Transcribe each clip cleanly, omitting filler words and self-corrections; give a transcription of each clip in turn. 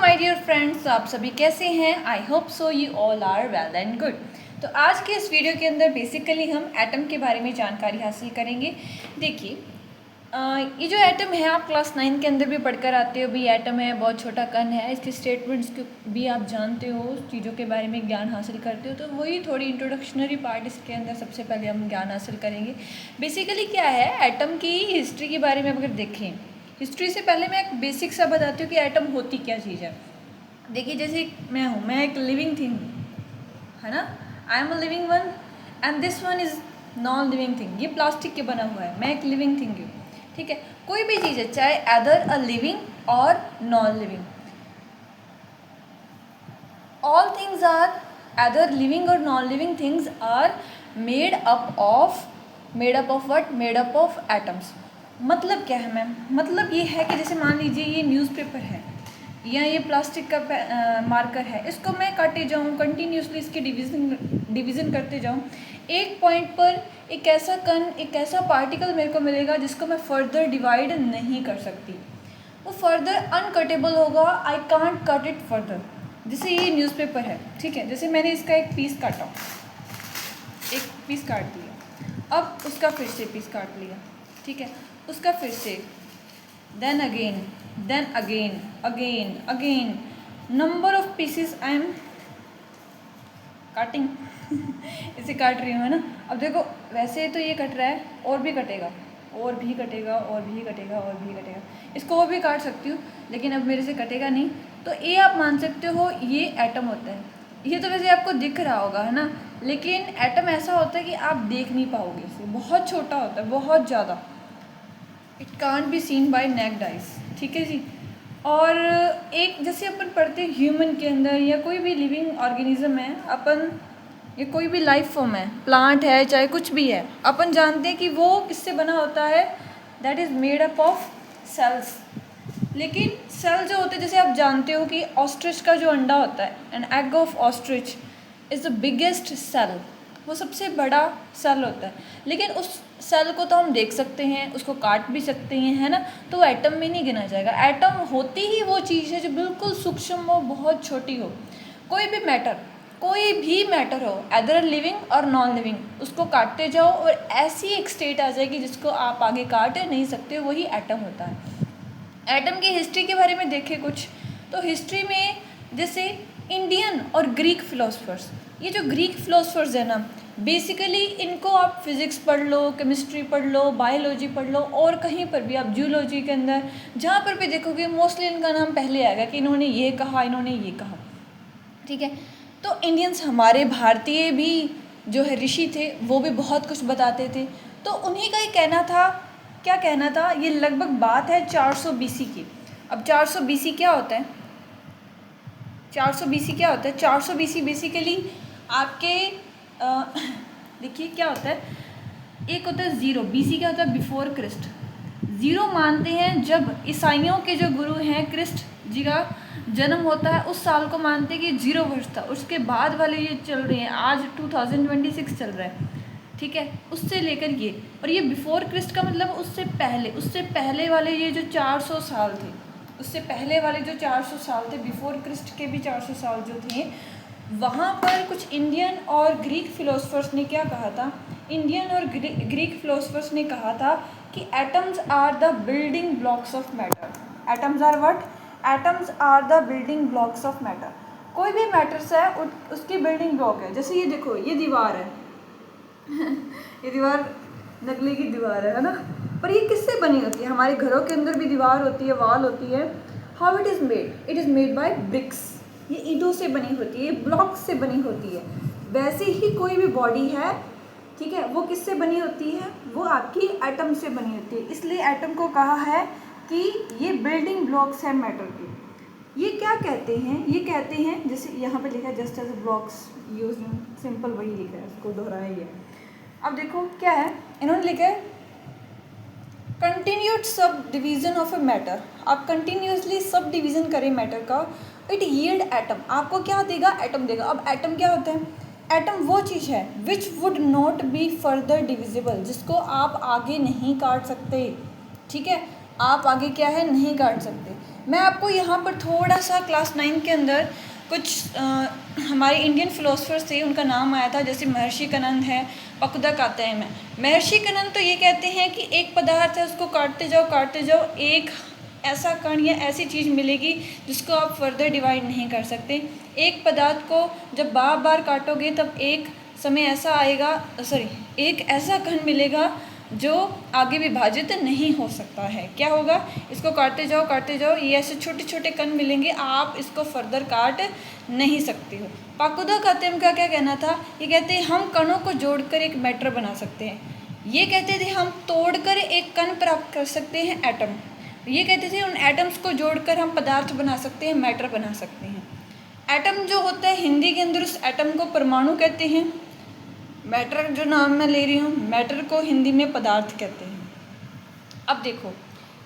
My dear friends, आप सभी कैसे हैं? I hope so you all are well and good. तो आज के इस वीडियो के अंदर बेसिकली हम एटम के बारे में जानकारी हासिल करेंगे। देखिए, ये जो एटम है आप क्लास 9 के अंदर भी पढ़कर आते हो। भी एटम है, बहुत छोटा कण है, इसके स्टेटमेंट्स भी आप जानते हो, चीज़ों के बारे में ज्ञान हासिल करते हो। तो वही थोड़ी इंट्रोडक्शनरी पार्ट इसके अंदर सबसे पहले हम ज्ञान हासिल करेंगे। बेसिकली क्या है, एटम की हिस्ट्री के बारे में अगर देखें, हिस्ट्री से पहले मैं एक बेसिक सा बताती हूँ कि एटम होती क्या चीज़ है। देखिए, जैसे मैं एक लिविंग थिंग हूँ, है ना। I am a living one and this one is non living thing. ये प्लास्टिक के बना हुआ है, मैं एक लिविंग थिंग हूँ, ठीक है। कोई भी चीज़ है, चाहे अदर अ लिविंग और non living, all things are either living और non living things are made up of what? Made up of atoms. मतलब क्या है मैम? मतलब ये है कि जैसे मान लीजिए ये न्यूज़पेपर है या ये प्लास्टिक का मार्कर है, इसको मैं काटे जाऊँ, कंटिन्यूसली इसके डिवीज़न करते जाऊँ, एक पॉइंट पर एक ऐसा कण, एक ऐसा पार्टिकल मेरे को मिलेगा जिसको मैं फर्दर डिवाइड नहीं कर सकती। वो फर्दर अनकटेबल होगा, I can't cut it further. जैसे ये न्यूज़पेपर है, ठीक है, जैसे मैंने इसका एक पीस काटा, एक पीस काट दिया, अब उसका फिर से पीस काट लिया, ठीक है, उसका फिर से, then again, number of pieces I am cutting इसे काट रही हूँ, है ना। अब देखो, वैसे तो ये कट रहा है, और भी कटेगा, और भी कटेगा, और भी कटेगा, और भी कटेगा, इसको और भी काट सकती हूँ, लेकिन अब मेरे से कटेगा नहीं। तो ये आप मान सकते हो ये एटम होता है। ये तो वैसे आपको दिख रहा होगा, है ना, लेकिन एटम ऐसा होता है कि आप देख नहीं पाओगे इसे, बहुत छोटा होता है, बहुत ज़्यादा। It can't be seen by naked eyes, ठीक है जी। और एक जैसे अपन पढ़ते हैं ह्यूमन के अंदर, या कोई भी लिविंग ऑर्गेनिज्म है, अपन या कोई भी लाइफ फॉर्म है, प्लांट है, चाहे कुछ भी है, अपन जानते हैं कि वो किससे बना होता है? That is made up of cells. लेकिन सेल जो होते हैं, जैसे आप जानते हो कि ऑस्ट्रिच का जो अंडा होता है, an egg of ostrich is the biggest cell, वो सबसे बड़ा सेल होता है। लेकिन उस सेल को तो हम देख सकते हैं, उसको काट भी सकते हैं, है ना, तो वो एटम में नहीं गिना जाएगा। एटम होती ही वो चीज़ है जो बिल्कुल सूक्ष्म हो, बहुत छोटी हो। कोई भी मैटर हो, अदर लिविंग और नॉन लिविंग, उसको काटते जाओ और ऐसी एक स्टेट आ जाएगी जिसको आप आगे काट नहीं सकते, वही एटम होता है। एटम की हिस्ट्री के बारे में देखें कुछ, तो हिस्ट्री में जैसे इंडियन और ग्रीक फिलोसफर्स, ये जो ग्रीक फिलोसफर्स है ना, बेसिकली इनको आप फिज़िक्स पढ़ लो, केमिस्ट्री पढ़ लो, बायोलॉजी पढ़ लो, और कहीं पर भी आप जूलॉजी के अंदर जहाँ पर भी देखोगे, मोस्टली इनका नाम पहले आएगा कि इन्होंने ये कहा, इन्होंने ये कहा, ठीक है। तो इंडियंस, हमारे भारतीय भी जो है ऋषि थे, वो भी बहुत कुछ बताते थे। तो उन्हीं का ही कहना था, क्या कहना था, ये लगभग बात है 400 BC की। अब 400 BC क्या होता है? 400 BC क्या होता है? 400 BC बेसिकली आपके देखिए क्या होता है, एक होता है ज़ीरो। BC क्या होता है? Before Christ. ज़ीरो मानते हैं जब ईसाइयों के जो गुरु हैं, क्रिस्ट जी का जन्म होता है, उस साल को मानते हैं कि 0 वर्ष था। उसके बाद वाले ये चल रहे हैं, आज 2026 चल रहा है, ठीक है, उससे लेकर ये, और ये बिफोर क्रिस्ट का मतलब उससे पहले वाले ये जो 400 साल थे, उससे पहले वाले जो 400 साल थे, बिफोर क्रिस्ट के भी 400 साल जो थे, वहाँ पर कुछ इंडियन और ग्रीक फिलोसफर्स ने क्या कहा था? इंडियन और ग्रीक फिलोसफर्स ने कहा था कि atoms are the building blocks of matter. Atoms are what? Atoms are the building blocks of matter. कोई भी मैटर्स है, उसकी बिल्डिंग ब्लॉक है। जैसे ये देखो, ये दीवार है ये दीवार नकली की दीवार है ना, पर ये किससे बनी होती है? हमारे घरों के अंदर भी दीवार होती है, वॉल होती है। How it is made? It is made by bricks. ये ईंटों से बनी होती है, ब्लॉक्स से बनी होती है। वैसे ही कोई भी बॉडी है, ठीक है, वो किससे बनी होती है? वो आपकी एटम से बनी होती है। इसलिए एटम को कहा है कि ये बिल्डिंग ब्लॉक्स है मैटर के। ये क्या कहते हैं? ये कहते हैं, जैसे यहाँ पे लिखा है just as blocks use, simple वही लिखा है, उसको दोहराया ही है। अब देखो क्या है, इन्होंने लिखा है continued sub division of a matter. आप कंटिन्यूसली सब डिवीजन करें मैटर का, इट यील्ड एटम। आपको क्या देगा? एटम देगा। अब एटम क्या होता है? एटम वो चीज़ है which would not be further divisible, जिसको आप आगे नहीं काट सकते, ठीक है, आप आगे क्या है, नहीं काट सकते। मैं आपको यहाँ पर थोड़ा सा क्लास 9 के अंदर कुछ हमारे इंडियन फिलोसफर्स थे, उनका नाम आया था, जैसे महर्षि कनंद है, पकुदा कात्यायन है। महर्षि कनंद तो ये कहते हैं कि एक पदार्थ है, उसको काटते जाओ, एक ऐसा कण या ऐसी चीज़ मिलेगी जिसको आप फर्दर डिवाइड नहीं कर सकते। एक पदार्थ को जब बार बार काटोगे तब एक समय ऐसा आएगा, एक ऐसा कण मिलेगा जो आगे विभाजित नहीं हो सकता है। क्या होगा? इसको काटते जाओ, ये ऐसे छोटे छोटे कण मिलेंगे, आप इसको फर्दर काट नहीं सकते हो। पकुदा कात्यायन का क्या कहना था? ये कहते हैं हम कणों को जोड़कर एक मैटर बना सकते हैं। ये कहते थे हम तोड़कर एक कण प्राप्त कर सकते हैं, एटम। ये कहते थे उन एटम्स को जोड़कर हम पदार्थ बना सकते हैं, मैटर बना सकते हैं। एटम जो होता है, हिंदी के अंदर उस एटम को परमाणु कहते हैं। मैटर जो नाम मैं ले रही हूँ, मैटर को हिंदी में पदार्थ कहते हैं। अब देखो,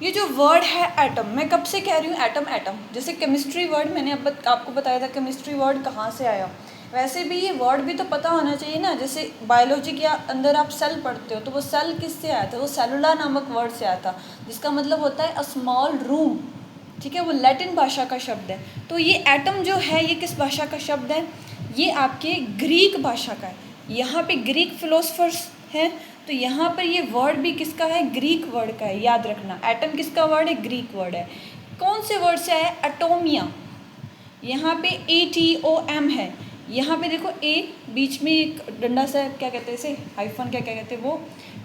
ये जो वर्ड है एटम, मैं कब से कह रही हूँ एटम। जैसे केमिस्ट्री वर्ड मैंने अब आपको बताया था केमिस्ट्री वर्ड कहाँ से आया, वैसे भी ये वर्ड भी तो पता होना चाहिए ना। जैसे बायोलॉजी के अंदर आप सेल पढ़ते हो, तो वो सेल किससे आया था? वो सेलुला नामक वर्ड से आया था, जिसका मतलब होता है अ स्मॉल रूम। ठीक है, वो लैटिन भाषा का शब्द है। तो ये एटम जो है, ये किस भाषा का शब्द है? ये आपके ग्रीक भाषा का है। यहाँ पे ग्रीक फिलोसफर्स हैं, तो यहाँ पर ये वर्ड भी किसका है? ग्रीक वर्ड का है। याद रखना, एटम किसका वर्ड है? ग्रीक वर्ड है। कौन से वर्ड से आया? एटोमिया। यहाँ पे ATOM है। यहाँ पे देखो ए, बीच में एक डंडा सा क्या कहते हैं इसे, हाइफन क्या कहते हैं वो,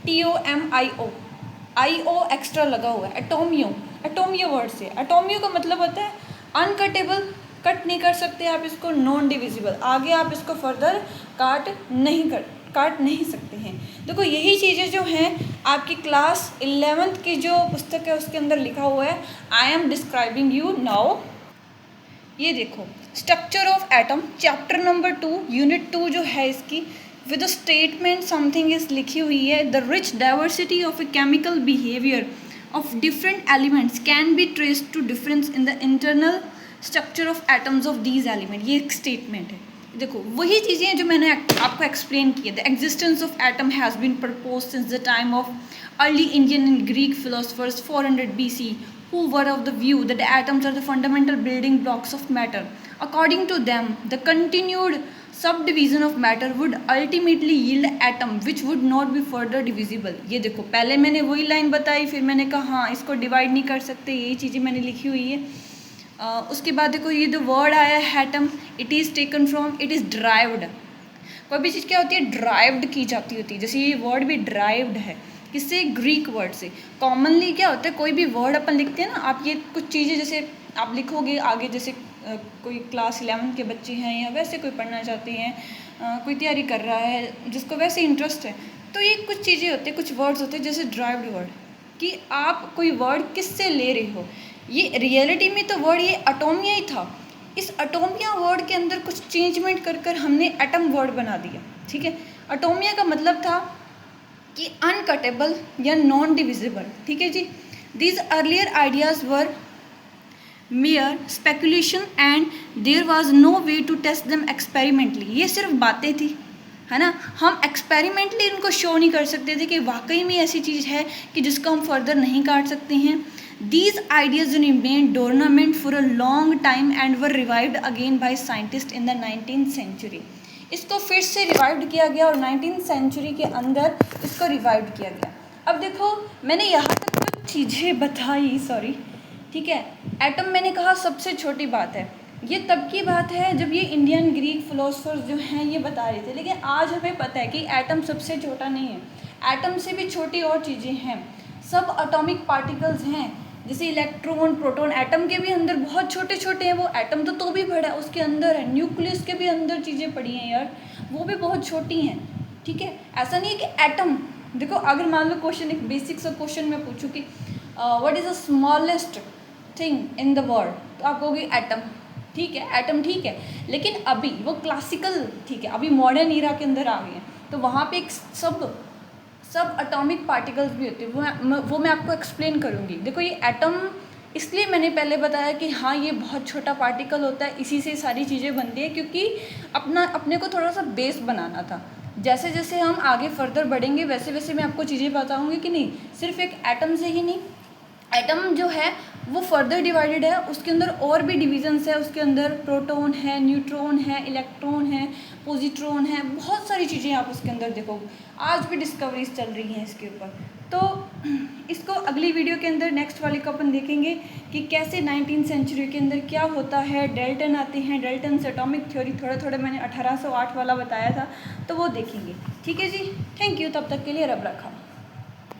TOMIO, IO एक्स्ट्रा लगा हुआ है, एटोमियो वर्ड से। एटोमियो का मतलब होता है अनकटेबल, कट नहीं कर सकते आप इसको, नॉन डिविजिबल, आगे आप इसको फर्दर काट नहीं सकते हैं। देखो यही चीज़ें जो हैं आपकी क्लास 11th की जो पुस्तक है उसके अंदर लिखा हुआ है, I am describing you now. ये देखो, structure of atom, chapter number 2, unit 2 जो है इसकी, विद स्टेटमेंट समथिंग इज लिखी हुई है, the rich diversity of a chemical behaviour of different elements can be traced to difference in the internal structure of atoms of these element. ये एक statement है। देखो वही चीज़ें जो मैंने आपको एक्सप्लेन की है। The existence of atom has been propose since the time of early Indian and Greek philosophers 400 BC, who were of the view that the atoms are the fundamental building blocks of matter. According to them, the continued subdivision of matter would ultimately yield atom which would not be further divisible. ये देखो, पहले मैंने वही line बताई, फिर मैंने कहा हाँ इसको डिवाइड नहीं कर सकते, यही चीज़ें मैंने लिखी हुई है। उसके बाद देखो ये जो वर्ड आया है atom, it is taken from, it is derived. कोई भी चीज़ क्या होती है? ड्राइव्ड की जाती होती है। जैसे ये वर्ड भी ड्राइव्ड है, किससे? ग्रीक वर्ड से। कॉमनली क्या होता है, कोई भी वर्ड अपन लिखते हैं ना, आप ये कुछ चीज़ें जैसे आप लिखोगे आगे, जैसे कोई क्लास 11 के बच्चे हैं या वैसे कोई पढ़ना चाहते हैं, कोई तैयारी कर रहा है जिसको वैसे इंटरेस्ट है, तो ये कुछ चीज़ें होती हैं, कुछ वर्ड्स होते हैं जैसे ड्राइव्ड वर्ड, कि आप कोई वर्ड किससे ले रहे हो। ये रियलिटी में तो वर्ड ये एटोमिया ही था। इस एटोमिया वर्ड के अंदर कुछ चेंजमेंट कर कर हमने एटम वर्ड बना दिया। ठीक है, एटोमिया का मतलब था कि अनकटेबल या नॉन डिविजिबल। ठीक है जी। These earlier ideas were mere speculation and there was no way to test them experimentally. ये सिर्फ बातें थी, है ना, हम एक्सपेरिमेंटली इनको शो नहीं कर सकते थे कि वाकई में ऐसी चीज़ है कि जिसको हम फर्दर नहीं काट सकते हैं। These ideas remained dormant for a long time and were revived again by scientists in the 19th century. इसको फिर से रिवाइव किया गया और 19th सेंचुरी के अंदर इसको रिवाइव किया गया। अब देखो मैंने यहाँ तक कुछ चीज़ें बताई, ठीक है। एटम मैंने कहा सबसे छोटी बात है, ये तब की बात है जब ये इंडियन ग्रीक फिलोसफर्स जो हैं ये बता रहे थे, लेकिन आज हमें पता है कि एटम सबसे छोटा नहीं है। एटम से भी छोटी और चीज़ें हैं, सब एटॉमिक पार्टिकल्स हैं, जैसे इलेक्ट्रॉन, प्रोटॉन। एटम के भी अंदर बहुत छोटे छोटे हैं, वो एटम तो भी बड़ा है, उसके अंदर है। न्यूक्लियस के भी अंदर चीज़ें पड़ी हैं यार, वो भी बहुत छोटी हैं। ठीक है, ऐसा नहीं है कि एटम, देखो अगर मान लो क्वेश्चन, एक बेसिक सा क्वेश्चन मैं पूछूँ कि what is the smallest thing in the world, तो आप कहोगे एटम। ठीक है, एटम ठीक है, लेकिन अभी वो क्लासिकल, ठीक है, अभी मॉडर्न ईरा के अंदर आ गए हैं, तो वहाँ पे एक सब एटॉमिक पार्टिकल्स भी होते हैं, वो मैं आपको एक्सप्लेन करूँगी। देखो ये एटम इसलिए मैंने पहले बताया कि हाँ ये बहुत छोटा पार्टिकल होता है, इसी से सारी चीज़ें बनती है, क्योंकि अपने को थोड़ा सा बेस बनाना था। जैसे जैसे हम आगे फर्दर बढ़ेंगे वैसे वैसे मैं आपको चीज़ें बताऊँगी कि नहीं, सिर्फ एक एटम से ही नहीं। एटम जो है वो फर्दर डिवाइडेड है, उसके अंदर और भी डिविजन्स है, उसके अंदर प्रोटॉन है, न्यूट्रॉन है, इलेक्ट्रॉन है, पॉजिट्रॉन है, बहुत सारी चीज़ें आप उसके अंदर देखोगे। आज भी डिस्कवरीज चल रही हैं इसके ऊपर। तो इसको अगली वीडियो के अंदर नेक्स्ट वाले को अपन देखेंगे कि कैसे 19th सेंचुरी के अंदर क्या होता है, डेल्टन आते हैं, डेल्टन से एटॉमिक थ्योरी थोड़ा थोड़ा मैंने 1808 वाला बताया था, तो वो देखेंगे। ठीक है जी, थैंक यू, तब तक के लिए रब रखा।